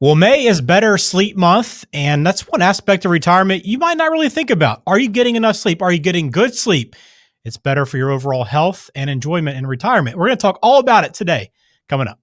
Well, May is Better Sleep Month, and that's one aspect of retirement you might not really think about. Are you getting enough sleep? Are you getting good sleep? It's better for your overall health and enjoyment in retirement. We're going to talk all about it today, coming up.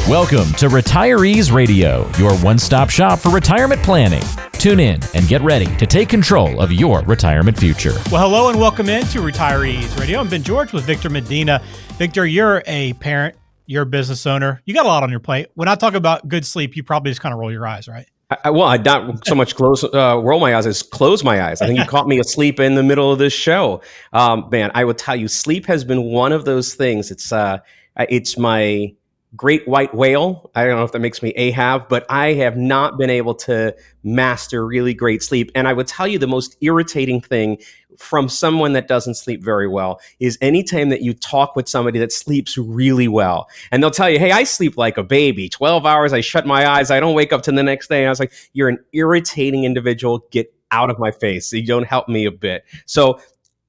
Welcome to Retirees Radio, your one-stop shop for retirement planning. Tune in and get ready to take control of your retirement future. Well, hello and welcome into Retirees Radio. I'm Ben George with Victor Medina. Victor, you're a parent. You're a business owner. You got a lot on your plate. When I talk about good sleep, you probably just kind of roll your eyes, right? I not so much roll my eyes as close my eyes. I think you caught me asleep in the middle of this show. Man, I will tell you, sleep has been one of those things. It's my great white whale. I don't know if that makes me Ahab, but I have not been able to master really great sleep. And I would tell you the most irritating thing from someone that doesn't sleep very well is anytime that you talk with somebody that sleeps really well. And they'll tell you, hey, I sleep like a baby, 12 hours, I shut my eyes, I don't wake up till the next day. And I was like, you're an irritating individual. Get out of my face. You don't help me a bit. So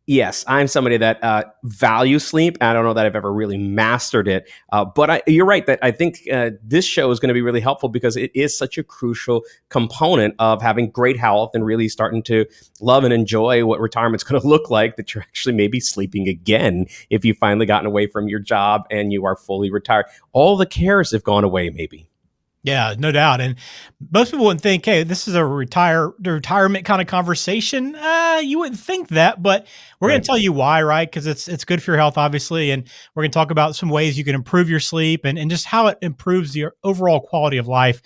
yes, I'm somebody that values sleep. I don't know that I've ever really mastered it, but you're right that I think this show is going to be really helpful because it is such a crucial component of having great health and really starting to love and enjoy what retirement's going to look like, that you're actually maybe sleeping again if you've finally gotten away from your job and you are fully retired. All the cares have gone away maybe. Yeah, no doubt. And most people wouldn't think, hey, this is a retirement kind of conversation. You wouldn't think that, but we're going to tell you why, right? Because it's good for your health, obviously. And we're going to talk about some ways you can improve your sleep and just how it improves your overall quality of life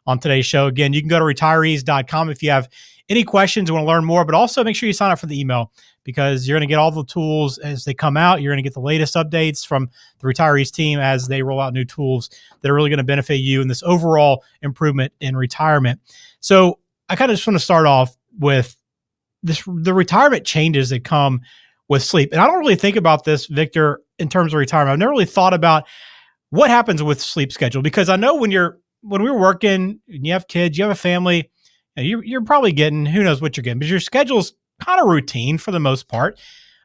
on today's show. Again, you can go to retirees.com if you have any questions and want to learn more, but also make sure you sign up for the email because you're going to get all the tools as they come out. You're going to get the latest updates from the Retirees team as they roll out new tools that are really going to benefit you in this overall improvement in retirement. So I kind of just want to start off with the retirement changes that come with sleep. And I don't really think about this, Victor, in terms of retirement. I've never really thought about what happens with sleep schedule because I know when we're working and you have kids, you have a family, and you're probably getting, who knows what you're getting, but your schedule's kind of routine for the most part.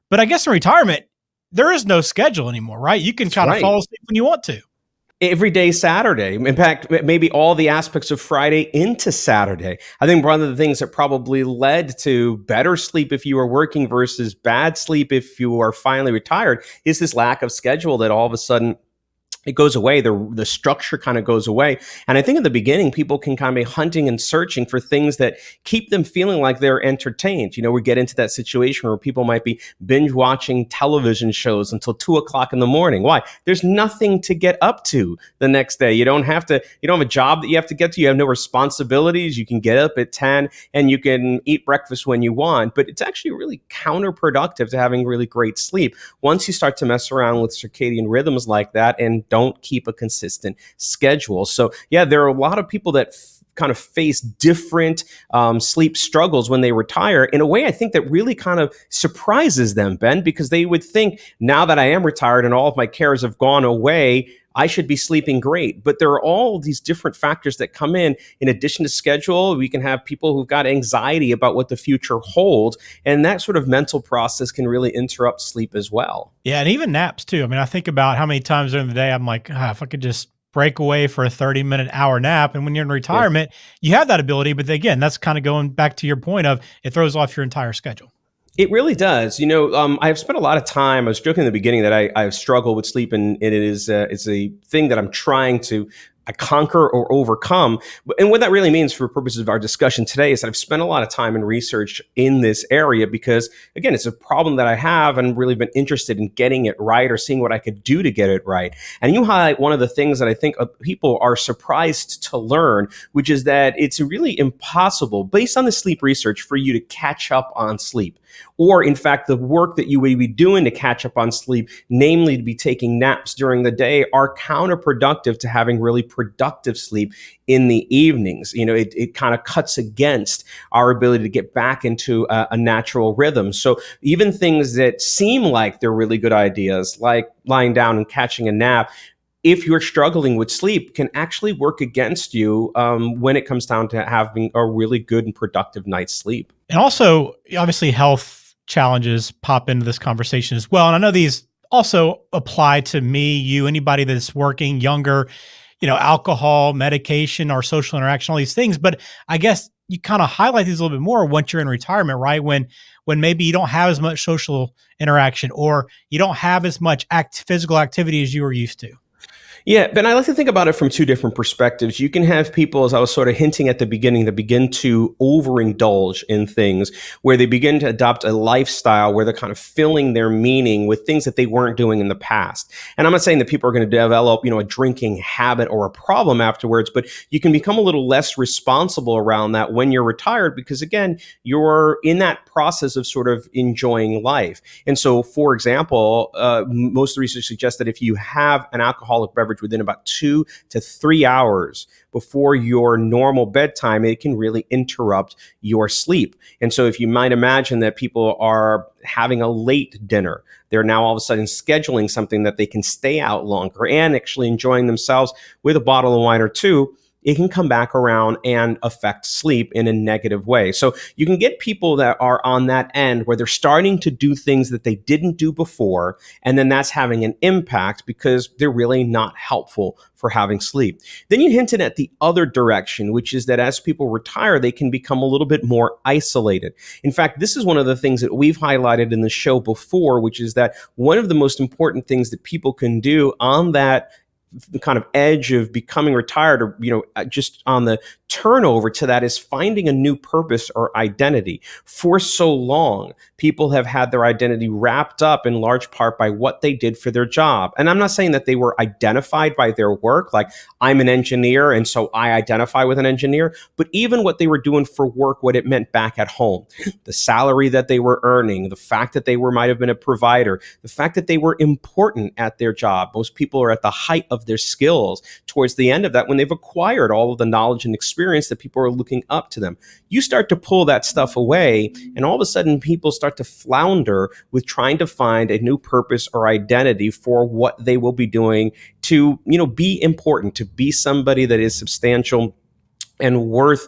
But I guess in retirement, there is no schedule anymore, right? You can kind of fall asleep when you want to. Every day Saturday. In fact, maybe all the aspects of Friday into Saturday. I think one of the things that probably led to better sleep if you are working versus bad sleep if you are finally retired is this lack of schedule that all of a sudden it goes away. The structure kind of goes away. And I think in the beginning, people can kind of be hunting and searching for things that keep them feeling like they're entertained. You know, we get into that situation where people might be binge watching television shows until 2:00 in the morning. Why? There's nothing to get up to the next day. You don't have a job that you have to get to. You have no responsibilities. You can get up at 10 and you can eat breakfast when you want, but it's actually really counterproductive to having really great sleep. Once you start to mess around with circadian rhythms like that and don't keep a consistent schedule. So yeah, there are a lot of people that kind of face different sleep struggles when they retire in a way I think that really kind of surprises them, Ben, because they would think now that I am retired and all of my cares have gone away, I should be sleeping great. But there are all these different factors that come in addition to schedule. We can have people who've got anxiety about what the future holds. And that sort of mental process can really interrupt sleep as well. Yeah. And even naps too. I mean, I think about how many times during the day I'm like, if I could just break away for a 30-minute hour nap. And when you're in retirement, you have that ability. But again, that's kind of going back to your point of it throws off your entire schedule. It really does. You know, I've spent a lot of time. I was joking in the beginning that I struggle with sleep, and it is it's a thing that I'm trying to conquer or overcome. And what that really means for purposes of our discussion today is that I've spent a lot of time and research in this area because, again, it's a problem that I have and really been interested in getting it right or seeing what I could do to get it right. And you highlight one of the things that I think people are surprised to learn, which is that it's really impossible, based on the sleep research, for you to catch up on sleep. Or, in fact, the work that you would be doing to catch up on sleep, namely to be taking naps during the day, are counterproductive to having really productive sleep in the evenings. You know, it kind of cuts against our ability to get back into a natural rhythm. So even things that seem like they're really good ideas, like lying down and catching a nap, if you're struggling with sleep, can actually work against you when it comes down to having a really good and productive night's sleep. And also, obviously, health challenges pop into this conversation as well. And I know these also apply to me, you, anybody that's working younger. alcohol, medication, or social interaction, all these things. But I guess you kind of highlight these a little bit more once you're in retirement, right? When maybe you don't have as much social interaction or you don't have as much physical activity as you were used to. Yeah, but I like to think about it from two different perspectives. You can have people, as I was sort of hinting at the beginning, that begin to overindulge in things where they begin to adopt a lifestyle where they're kind of filling their meaning with things that they weren't doing in the past. And I'm not saying that people are going to develop, a drinking habit or a problem afterwards, but you can become a little less responsible around that when you're retired because, again, you're in that process of sort of enjoying life. And so, for example, most of the research suggests that if you have an alcoholic beverage within about 2 to 3 hours before your normal bedtime, it can really interrupt your sleep. And so if you might imagine that people are having a late dinner, they're now all of a sudden scheduling something that they can stay out longer and actually enjoying themselves with a bottle of wine or two, it can come back around and affect sleep in a negative way. So you can get people that are on that end where they're starting to do things that they didn't do before, and then that's having an impact because they're really not helpful for having sleep. Then you hinted at the other direction, which is that as people retire, they can become a little bit more isolated. In fact, this is one of the things that we've highlighted in the show before, which is that one of the most important things that people can do on that the kind of edge of becoming retired or, just on the turnover to that is finding a new purpose or identity. For so long, people have had their identity wrapped up in large part by what they did for their job. And I'm not saying that they were identified by their work, like I'm an engineer and so I identify with an engineer, but even what they were doing for work, what it meant back at home, the salary that they were earning, the fact that they might have been a provider, the fact that they were important at their job. Most people are at the height of their skills towards the end of that when they've acquired all of the knowledge and experience that people are looking up to them. You start to pull that stuff away, and all of a sudden people start to flounder with trying to find a new purpose or identity for what they will be doing to, be important, to be somebody that is substantial and worth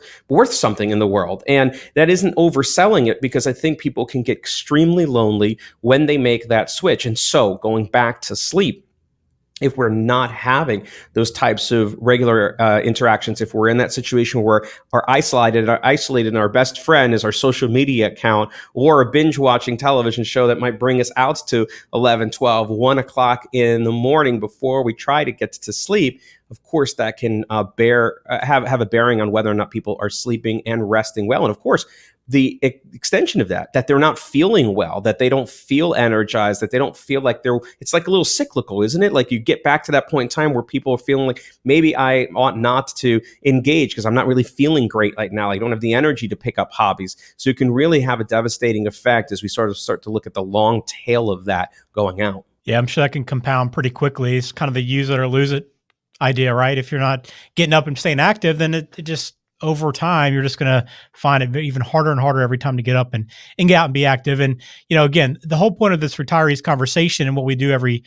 something in the world. And that isn't overselling it because I think people can get extremely lonely when they make that switch. And so going back to sleep, if we're not having those types of regular interactions, if we're in that situation where are isolated and our best friend is our social media account or a binge watching television show that might bring us out to 11, 12, 1 o'clock in the morning before we try to get to sleep, of course, that can have a bearing on whether or not people are sleeping and resting well. And of course, the extension of that they're not feeling well, that they don't feel energized, that they don't feel like it's like a little cyclical, isn't it? Like you get back to that point in time where people are feeling like maybe I ought not to engage because I'm not really feeling great right now. I don't have the energy to pick up hobbies. So it can really have a devastating effect as we sort of start to look at the long tail of that going out. Yeah, I'm sure that can compound pretty quickly. It's kind of the use it or lose it idea, right? If you're not getting up and staying active, then it just over time, you're just going to find it even harder and harder every time to get up and get out and be active. And, again, the whole point of this retirees conversation and what we do every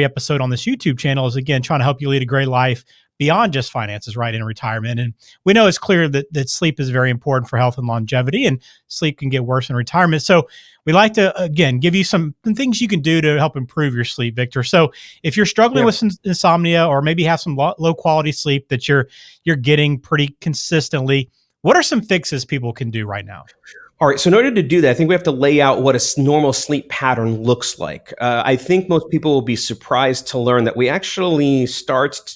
episode on this YouTube channel is, again, trying to help you lead a great life beyond just finances, right, in retirement. And we know it's clear that sleep is very important for health and longevity, and sleep can get worse in retirement. So we like to, again, give you some things you can do to help improve your sleep, Victor. So if you're struggling with some insomnia or maybe have some low quality sleep that you're getting pretty consistently, what are some fixes people can do right now? All right. So in order to do that, I think we have to lay out what a normal sleep pattern looks like. I think most people will be surprised to learn that we actually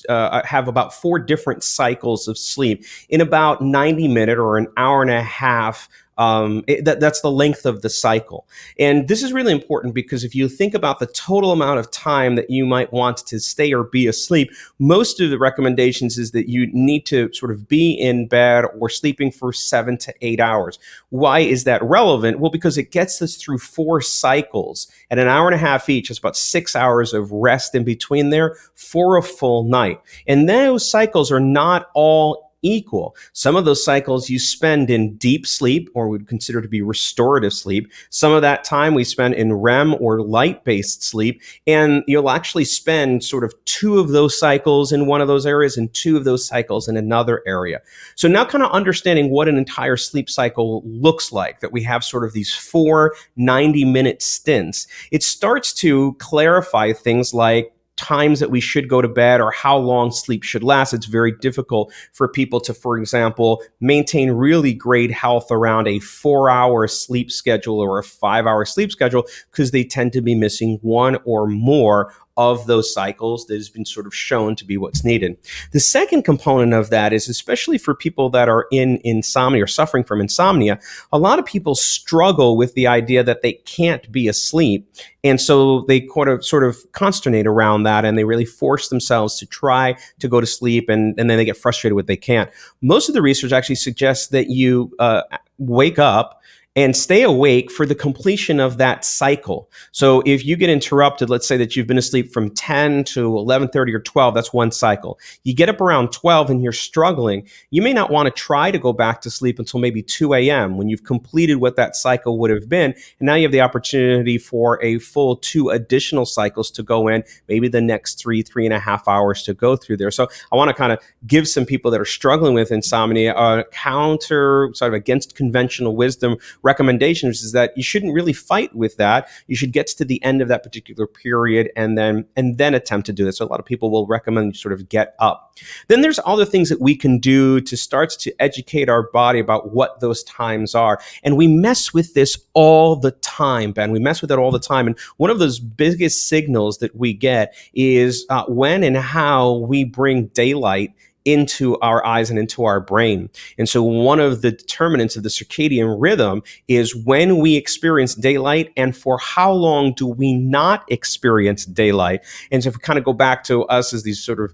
have about 4 different cycles of sleep in about 90-minute or an hour and a half. That's the length of the cycle. And this is really important because if you think about the total amount of time that you might want to stay or be asleep, most of the recommendations is that you need to sort of be in bed or sleeping for 7 to 8 hours. Why is that relevant? Well, because it gets us through 4 cycles at an hour and a half each. It's about 6 hours of rest in between there for a full night. And those cycles are not all equal. Some of those cycles you spend in deep sleep, or would consider to be restorative sleep. Some of that time we spend in REM or light-based sleep, and you'll actually spend sort of 2 of those cycles in one of those areas and 2 of those cycles in another area. So now kind of understanding what an entire sleep cycle looks like, that we have sort of these 4 90-minute stints, it starts to clarify things like times that we should go to bed or how long sleep should last. It's very difficult for people to, for example, maintain really great health around a 4-hour sleep schedule or a 5-hour sleep schedule, because they tend to be missing one or more of those cycles that has been sort of shown to be what's needed. The second component of that is, especially for people that are in insomnia or suffering from insomnia, a lot of people struggle with the idea that they can't be asleep. And so they sort of consternate around that, and they really force themselves to try to go to sleep, and then they get frustrated when they can't. Most of the research actually suggests that you wake up and stay awake for the completion of that cycle. So if you get interrupted, let's say that you've been asleep from 10 to 11:30 or 12, that's one cycle. You get up around 12 and you're struggling, you may not want to try to go back to sleep until maybe 2 a.m. when you've completed what that cycle would have been. And now you have the opportunity for a full 2 additional cycles to go in, maybe the next 3.5 hours to go through there. So I want to kind of give some people that are struggling with insomnia a counter, sort of against conventional wisdom recommendations, is that you shouldn't really fight with that. You should get to the end of that particular period and then attempt to do this. So a lot of people will recommend you sort of get up. Then there's other things that we can do to start to educate our body about what those times are. And we mess with this all the time, Ben. We mess with it all the time. And one of those biggest signals that we get is when and how we bring daylight into our eyes and into our brain. And so one of the determinants of the circadian rhythm is when we experience daylight and for how long do we not experience daylight. And so if we kind of go back to us as these sort of,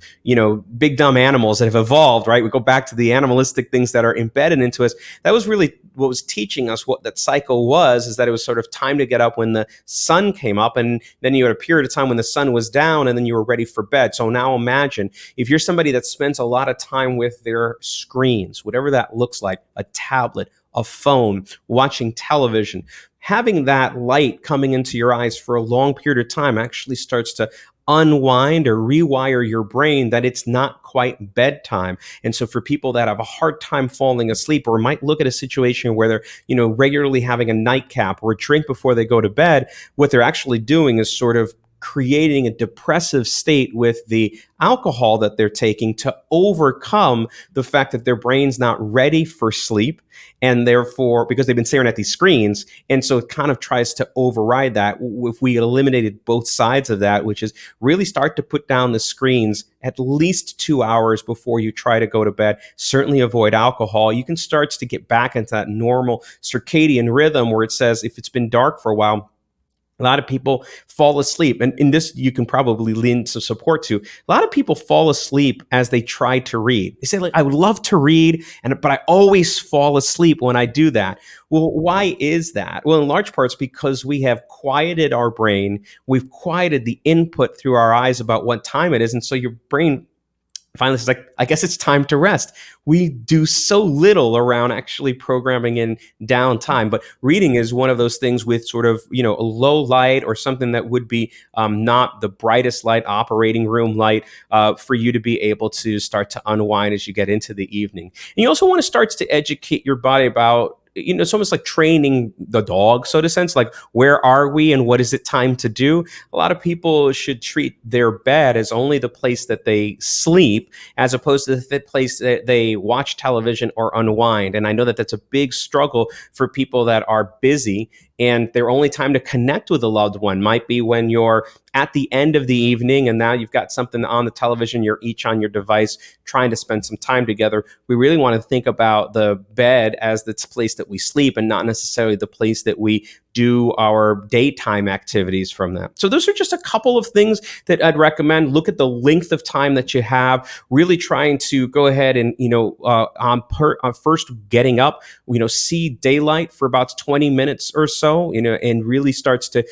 big dumb animals that have evolved, right? We go back to the animalistic things that are embedded into us. That was really what was teaching us what that cycle was, is that it was sort of time to get up when the sun came up, and then you had a period of time when the sun was down, and then you were ready for bed. So now imagine if you're somebody that spends a lot of time with their screens, whatever that looks like, a tablet, a phone, watching television, having that light coming into your eyes for a long period of time actually starts to unwind or rewire your brain that it's not quite bedtime. And so for people that have a hard time falling asleep, or might look at a situation where they're, regularly having a nightcap or a drink before they go to bed, what they're actually doing is sort of creating a depressive state with the alcohol that they're taking to overcome the fact that their brain's not ready for sleep, and therefore, because they've been staring at these screens, and so it kind of tries to override that. If we eliminated both sides of that, which is really start to put down the screens at least 2 hours before you try to go to bed, certainly avoid alcohol, you can start to get back into that normal circadian rhythm where it says if it's been dark for a while, a lot of people fall asleep, and in this you can probably lean to support to. A lot of people fall asleep as they try to read. They say, like, I would love to read, but I always fall asleep when I do that. Well, why is that? Well, in large parts because we have quieted our brain. We've quieted the input through our eyes about what time it is, and so your brain finally it's like, I guess it's time to rest. We do so little around actually programming in downtime, but reading is one of those things with sort of, a low light or something that would be not the brightest light, operating room light, for you to be able to start to unwind as you get into the evening. And you also want to start to educate your body about, it's almost like training the dog, so to sense, like, where are we and what is it time to do? A lot of people should treat their bed as only the place that they sleep, as opposed to the place that they watch television or unwind. And I know that that's a big struggle for people that are busy, and their only time to connect with a loved one might be when you're at the end of the evening and now you've got something on the television, you're each on your device trying to spend some time together. We really want to think about the bed as the place that we sleep and not necessarily the place that we do our daytime activities from that. So those are just a couple of things that I'd recommend. Look at the length of time that you have, really trying to go ahead and, on first getting up, see daylight for about 20 minutes or so, and really starts to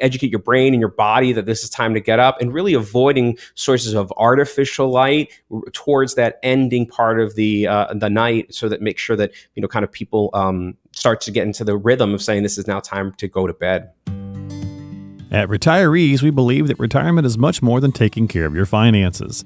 educate your brain and your body that this is time to get up, and really avoiding sources of artificial light towards that ending part of the night, so that make sure that kind of people start to get into the rhythm of saying this is now time to go to bed. At Retirees, we believe that retirement is much more than taking care of your finances.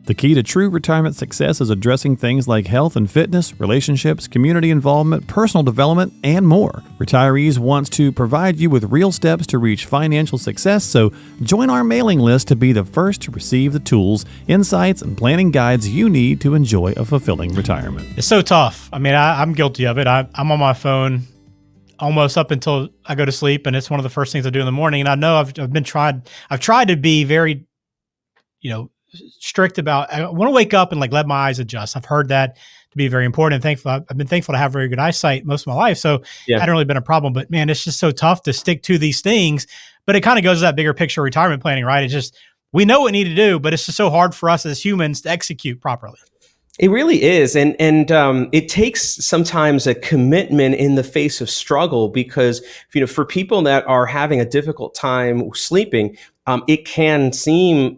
The key to true retirement success is addressing things like health and fitness, relationships, community involvement, personal development, and more. Retirees wants to provide you with real steps to reach financial success, so join our mailing list to be the first to receive the tools, insights, and planning guides you need to enjoy a fulfilling retirement. It's so tough. I mean, I'm guilty of it. I'm on my phone almost up until I go to sleep, and it's one of the first things I do in the morning. And I know I've tried to be very, strict about. I want to wake up and like let my eyes adjust. I've heard that to be very important. And thankful. I've been thankful to have very good eyesight most of my life, so it hadn't really been a problem. But man, it's just so tough to stick to these things. But it kind of goes to that bigger picture of retirement planning, right? It's just we know what we need to do, but it's just so hard for us as humans to execute properly. It really is, and it takes sometimes a commitment in the face of struggle because for people that are having a difficult time sleeping, it can seem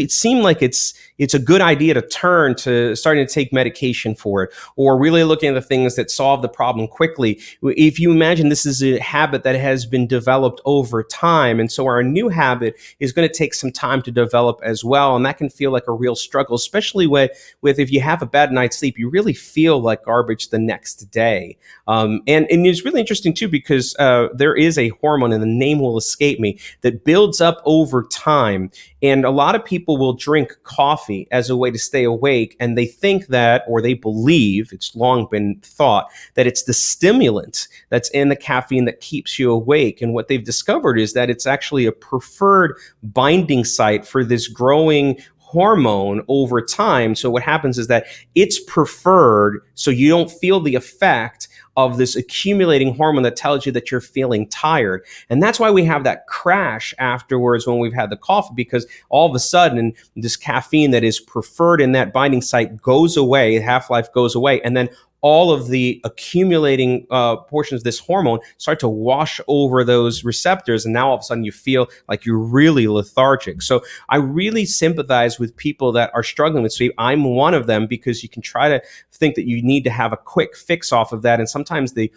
seem like it's a good idea to turn to starting to take medication for it, or really looking at the things that solve the problem quickly. If you imagine this is a habit that has been developed over time, and so our new habit is going to take some time to develop as well, and that can feel like a real struggle, especially with if you have a bad night's sleep, you really feel like garbage the next day. And it's really interesting too because there is a hormone, and the name will escape me, that builds up over time. And a lot of people will drink coffee as a way to stay awake, and they think that, or they believe, it's long been thought, that it's the stimulant that's in the caffeine that keeps you awake. And what they've discovered is that it's actually a preferred binding site for this growing hormone over time. So what happens is that it's preferred so you don't feel the effect of this accumulating hormone that tells you that you're feeling tired. And that's why we have that crash afterwards when we've had the coffee, because all of a sudden this caffeine that is preferred in that binding site goes away, half-life goes away, and then all of the accumulating portions of this hormone start to wash over those receptors. And now all of a sudden you feel like you're really lethargic. So I really sympathize with people that are struggling with sleep. I'm one of them, because you can try to think that you need to have a quick fix off of that. And sometimes the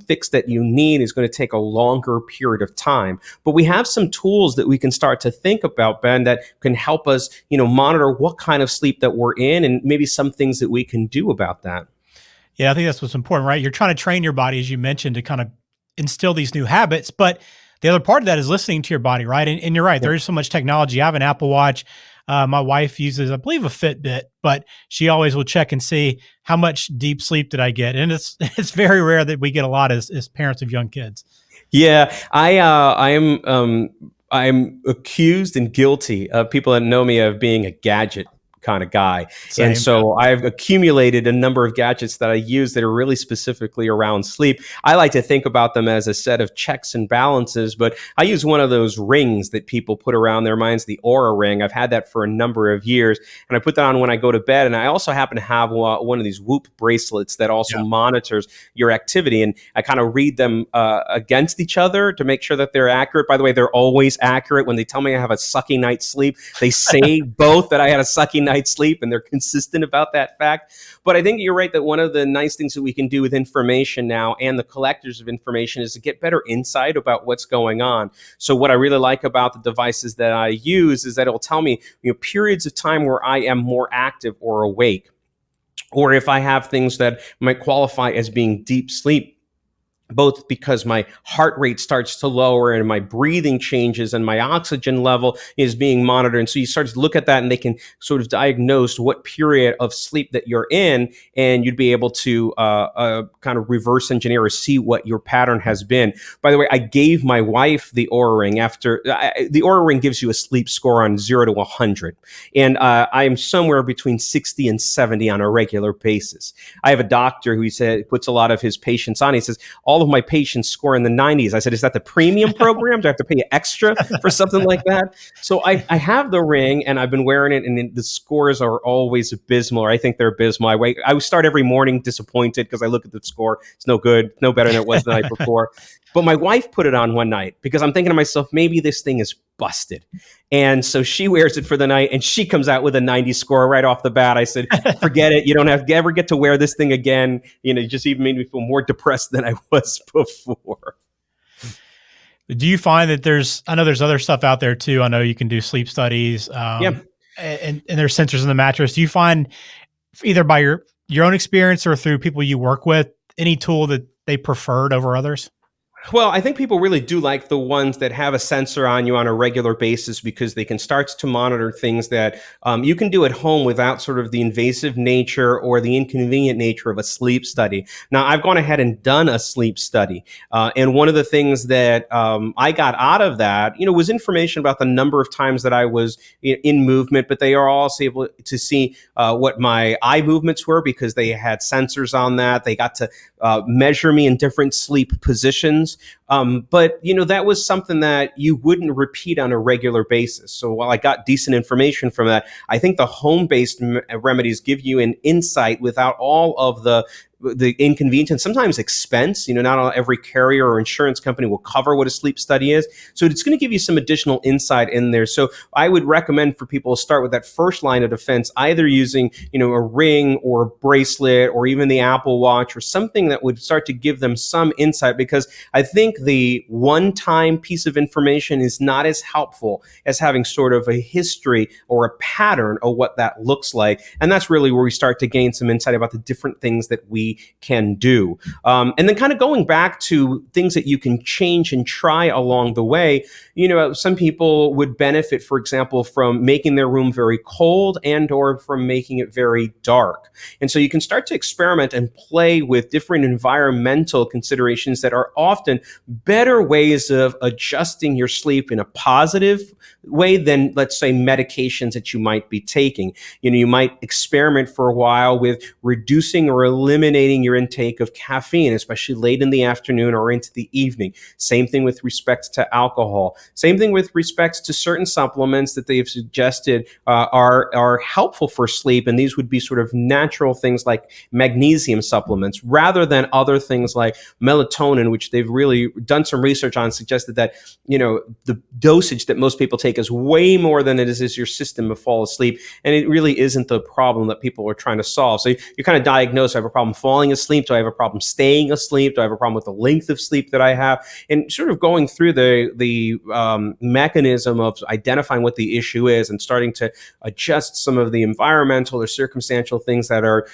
fix that you need is going to take a longer period of time. But we have some tools that we can start to think about, Ben, that can help us, monitor what kind of sleep that we're in, and maybe some things that we can do about that. Yeah, I think that's what's important, right? You're trying to train your body, as you mentioned, to kind of instill these new habits. But the other part of that is listening to your body, right? And you're right. There is so much technology. I have an Apple Watch. My wife uses, I believe, a Fitbit, but she always will check and see how much deep sleep did I get. And it's very rare that we get a lot as parents of young kids. Yeah, I'm accused and guilty of people that know me of being a gadget kind of guy. Same. And so I've accumulated a number of gadgets that I use that are really specifically around sleep. I like to think about them as a set of checks and balances, but I use one of those rings that people put around their minds, the Aura ring. I've had that for a number of years, and I put that on when I go to bed. And I also happen to have one of these Whoop bracelets that also monitors your activity. And I kind of read them against each other to make sure that they're accurate. By the way, they're always accurate. When they tell me I have a sucky night's sleep, they say both that I had a sucky night's sleep, and they're consistent about that fact. But I think you're right that one of the nice things that we can do with information now, and the collectors of information, is to get better insight about what's going on. So what I really like about the devices that I use is that it'll tell me, periods of time where I am more active or awake, or if I have things that might qualify as being deep sleep, both because my heart rate starts to lower and my breathing changes and my oxygen level is being monitored. And so you start to look at that, and they can sort of diagnose what period of sleep that you're in, and you'd be able to kind of reverse engineer or see what your pattern has been. By the way, I gave my wife the Oura Ring after the Oura Ring gives you a sleep score on 0 to 100. And I am somewhere between 60 and 70 on a regular basis. I have a doctor who said puts a lot of his patients on. He says, all of my patients score in the 90s. I said, is that the premium program? Do I have to pay extra for something like that? So I have the ring, and I've been wearing it, and the scores are always abysmal, or I think they're abysmal. I start every morning disappointed because I look at the score. It's no good, no better than it was the night before. But my wife put it on one night because I'm thinking to myself, maybe this thing is busted. And so she wears it for the night, and she comes out with a 90 score right off the bat. I said, forget it. You don't have to ever get to wear this thing again. It just even made me feel more depressed than I was before. Do you find that I know there's other stuff out there too. I know you can do sleep studies. Yeah. and there's sensors in the mattress. Do you find either by your own experience or through people you work with, any tool that they preferred over others? Well, I think people really do like the ones that have a sensor on you on a regular basis because they can start to monitor things that you can do at home without sort of the invasive nature or the inconvenient nature of a sleep study. Now, I've gone ahead and done a sleep study. And one of the things that I got out of that, was information about the number of times that I was in movement, but they are also able to see what my eye movements were because they had sensors on that. They got to measure me in different sleep positions. But that was something that you wouldn't repeat on a regular basis. So while I got decent information from that, I think the home-based remedies give you an insight without all of the inconvenience and sometimes expense. Not every carrier or insurance company will cover what a sleep study is. So it's going to give you some additional insight in there. So I would recommend for people to start with that first line of defense, either using, a ring or a bracelet or even the Apple Watch or something that would start to give them some insight, because I think the one-time piece of information is not as helpful as having sort of a history or a pattern of what that looks like. And that's really where we start to gain some insight about the different things that we can do. And then kind of going back to things that you can change and try along the way, some people would benefit, for example, from making their room very cold and or from making it very dark. And so you can start to experiment and play with different environmental considerations that are often better ways of adjusting your sleep in a positive way than, let's say, medications that you might be taking. You might experiment for a while with reducing or eliminating your intake of caffeine, especially late in the afternoon or into the evening. Same thing with respect to alcohol. Same thing with respect to certain supplements that they've suggested are helpful for sleep. And these would be sort of natural things like magnesium supplements rather than other things like melatonin, which they've really done some research on, suggested that, the dosage that most people take is way more than it is your system to fall asleep. And it really isn't the problem that people are trying to solve. So you kind of diagnose, I have a problem falling asleep. Do I have a problem staying asleep? Do I have a problem with the length of sleep that I have? And sort of going through the mechanism of identifying what the issue is and starting to adjust some of the environmental or circumstantial things that are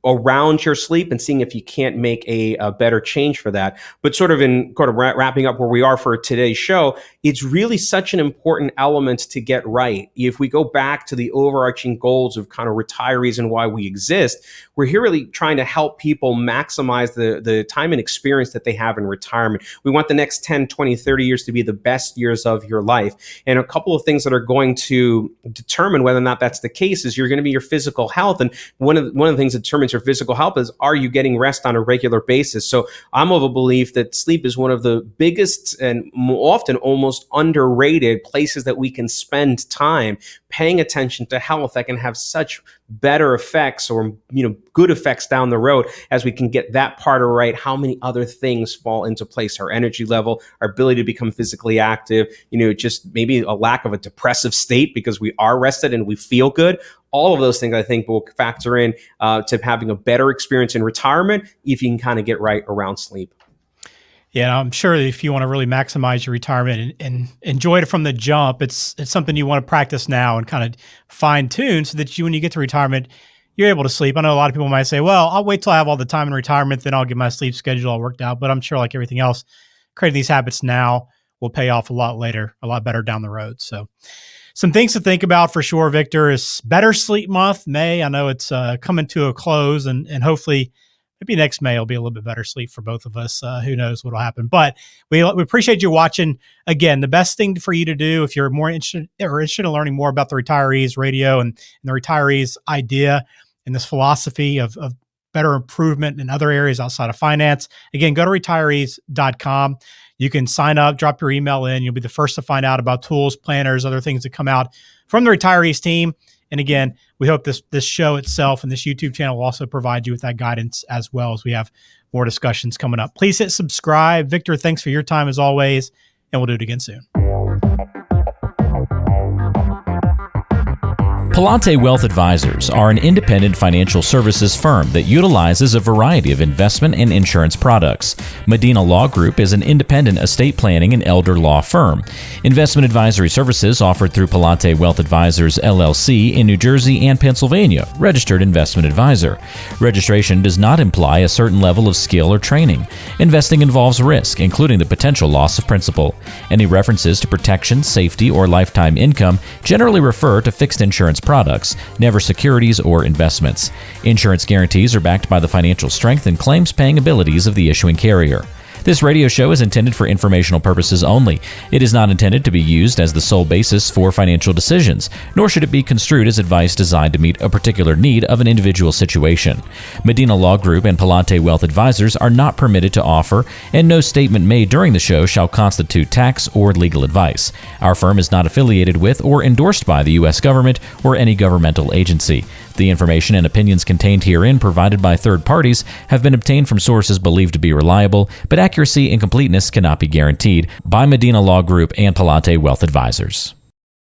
around your sleep and seeing if you can't make a better change for that. But sort of wrapping up where we are for today's show, it's really such an important element to get right. If we go back to the overarching goals of kind of retirees and why we exist, we're here really trying to help people maximize the time and experience that they have in retirement. We want the next 10, 20, 30 years to be the best years of your life. And a couple of things that are going to determine whether or not that's the case is you're going to be your physical health. And one of the things that determines your physical health is, are you getting rest on a regular basis? So I'm of a belief that sleep is one of the biggest and often almost underrated places that we can spend time paying attention to health that can have such better effects or good effects down the road as we can get that part right. How many other things fall into place? Our energy level, our ability to become physically active, just maybe a lack of a depressive state because we are rested and we feel good. All of those things I think will factor in to having a better experience in retirement if you can kind of get right around sleep. Yeah, I'm sure if you want to really maximize your retirement and enjoy it from the jump, it's something you want to practice now and kind of fine tune so that when you get to retirement, you're able to sleep. I know a lot of people might say, well, I'll wait till I have all the time in retirement, then I'll get my sleep schedule all worked out. But I'm sure like everything else, creating these habits now will pay off a lot later, a lot better down the road. So some things to think about for sure, Victor, is Better Sleep Month, May. I know it's coming to a close and hopefully maybe next May will be a little bit better sleep for both of us. Who knows what will happen, but we appreciate you watching. Again, the best thing for you to do if you're more interested in learning more about the Retirees Radio and the Retirees idea and this philosophy of better improvement in other areas outside of finance, again, go to retirees.com. You can sign up, drop your email in. You'll be the first to find out about tools, planners, other things that come out from the Retirees team. And again, we hope this show itself and this YouTube channel will also provide you with that guidance as well as we have more discussions coming up. Please hit subscribe. Victor, thanks for your time as always, and we'll do it again soon. Palante Wealth Advisors are an independent financial services firm that utilizes a variety of investment and insurance products. Medina Law Group is an independent estate planning and elder law firm. Investment advisory services offered through Palante Wealth Advisors LLC in New Jersey and Pennsylvania, registered investment advisor. Registration does not imply a certain level of skill or training. Investing involves risk, including the potential loss of principal. Any references to protection, safety, or lifetime income generally refer to fixed insurance products, never securities or investments. Insurance guarantees are backed by the financial strength and claims-paying abilities of the issuing carrier. This radio show is intended for informational purposes only. It is not intended to be used as the sole basis for financial decisions, nor should it be construed as advice designed to meet a particular need of an individual situation. Medina Law Group and Palante Wealth Advisors are not permitted to offer, and no statement made during the show shall constitute tax or legal advice. Our firm is not affiliated with or endorsed by the U.S. government or any governmental agency. The information and opinions contained herein provided by third parties have been obtained from sources believed to be reliable, but accuracy and completeness cannot be guaranteed by Medina Law Group and Palante Wealth Advisors.